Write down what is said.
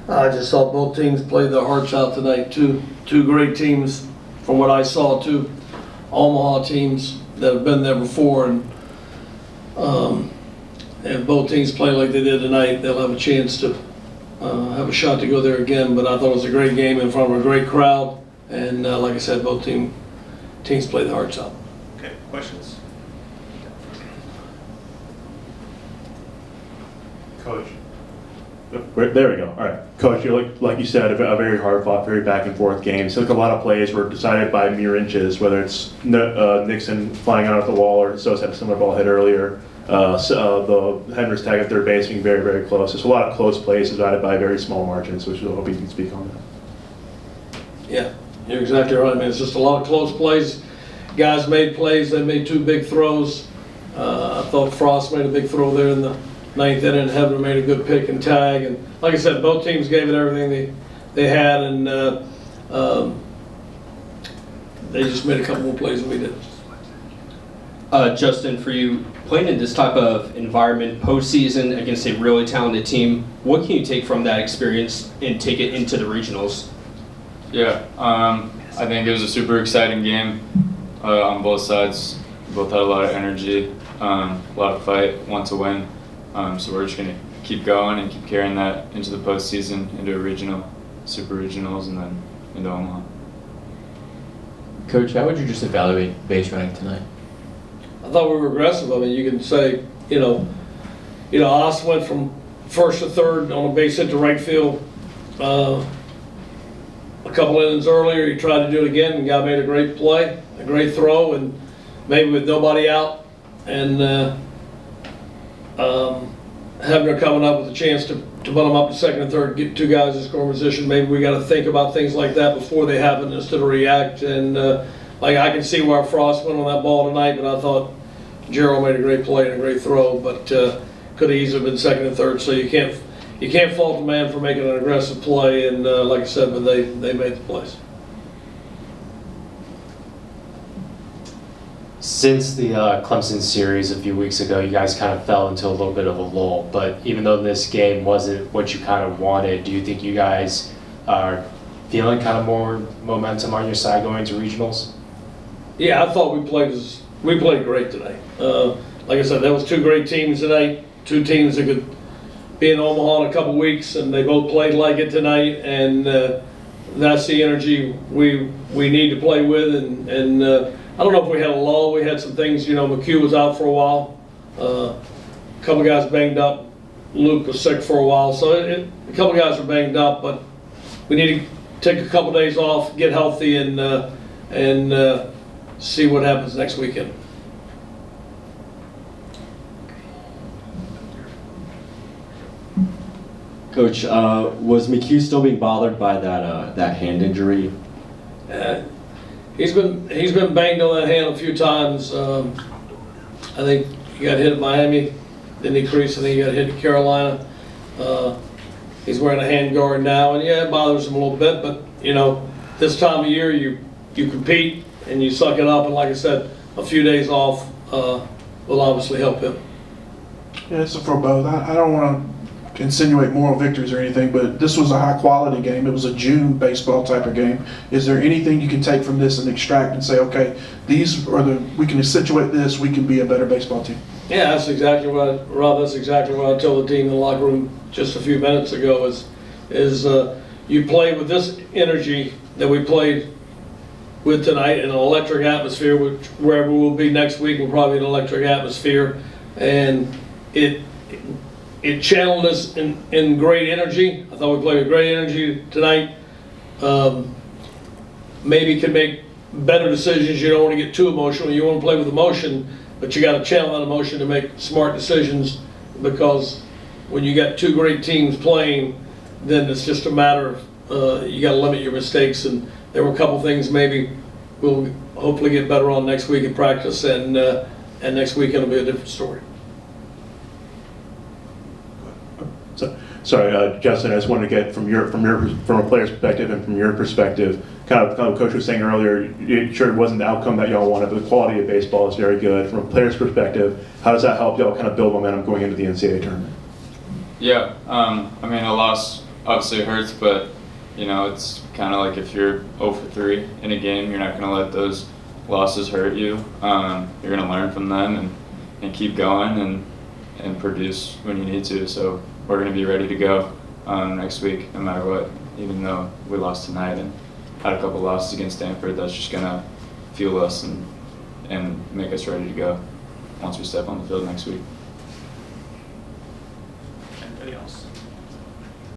I just thought both teams played their hearts out tonight. Two great teams from what I saw, two Omaha teams that have been there before, and if both teams play like they did tonight, they'll have a chance to have a shot to go there again. But I thought it was a great game in front of a great crowd, and like I said, both teams played their hearts out. Okay, questions? Coach. There we go. All right, Coach. Like you said, a very hard-fought, very back-and-forth game. So like a lot of plays were decided by mere inches, whether it's Nixon flying out of the wall or Sosa had a similar ball hit earlier. The Hendricks tag at third base being very, very close. There's a lot of close plays decided by very small margins, which I hope you can speak on that. Yeah, you're exactly right. I mean, it's just a lot of close plays. Guys made plays. They made two big throws. I thought Frost made a big throw there in the ninth inning. Hebner made a good pick and tag. And like I said, both teams gave it everything they had, and they just made a couple more plays than we did. Justin, for you, playing in this type of environment, postseason against a really talented team, what can you take from that experience and take it into the regionals? Yeah, I think it was a super exciting game on both sides. Both had a lot of energy, a lot of fight, want to win. So we're just going to keep going and keep carrying that into the postseason, into a regional, super regionals, and then into Omaha. Coach, how would you just evaluate base running tonight? I thought we were aggressive. I mean, you can say, Oss went from first to third on a base hit to right field a couple innings earlier. He tried to do it again, and guy made a great play, a great throw, and maybe with nobody out, and Hebner coming up with a chance to butt him up to second and third, get two guys in scoring position. Maybe we got to think about things like that before they happen instead of react. And like I can see where Frost went on that ball tonight, but I thought Gerald made a great play and a great throw, but could have easily been second and third. So you can't fault the man for making an aggressive play. And like I said, but they made the plays. Since the Clemson series a few weeks ago, you guys kind of fell into a little bit of a lull. But even though this game wasn't what you kind of wanted, do you think you guys are feeling kind of more momentum on your side going to regionals? Yeah, I thought we played great tonight. Like I said, there was two great teams tonight. Two teams that could be in Omaha in a couple weeks, and they both played like it tonight. And that's the energy we need to play with. And I don't know if we had a lull. We had some things. McHugh was out for a while. A couple guys banged up. Luke was sick for a while. So a couple guys were banged up, but we need to take a couple days off, get healthy, and see what happens next weekend. Coach, was McHugh still being bothered by that hand injury? He's been banged on that hand a few times. I think he got hit at Miami, then DeCriscio, I think he got hit at Carolina. He's wearing a hand guard now, and yeah, it bothers him a little bit. But this time of year, you compete and you suck it up. And like I said, a few days off will obviously help him. Yeah, it's for both. I don't want to insinuate moral victories or anything, but this was a high quality game. It was a June baseball type of game. Is there anything you can take from this and extract and say, okay, we can situate this, we can be a better baseball team? Yeah, that's exactly Rob, that's exactly what I told the team in the locker room just a few minutes ago is you play with this energy that we played with tonight in an electric atmosphere, which wherever we'll be next week will probably be an electric atmosphere, and it channeled us in great energy. I thought we played with great energy tonight. Maybe can make better decisions. You don't want to get too emotional. You want to play with emotion, but you got to channel that emotion to make smart decisions, because when you got two great teams playing, then it's just a matter of you got to limit your mistakes. And there were a couple things maybe we'll hopefully get better on next week in practice, and next weekend will be a different story. Sorry, Justin, I just wanted to get from a player's perspective and from your perspective, kind of Coach was saying earlier, it wasn't the outcome that y'all wanted, but the quality of baseball is very good. From a player's perspective, how does that help y'all kind of build momentum going into the NCAA tournament? Yeah, I mean, a loss obviously it hurts, but it's kind of like if you're 0 for 3 in a game, you're not going to let those losses hurt you. You're going to learn from them and keep going and produce when you need to. So we're going to be ready to go next week, no matter what. Even though we lost tonight and had a couple losses against Stanford, that's just going to fuel us and make us ready to go once we step on the field next week. Anybody else?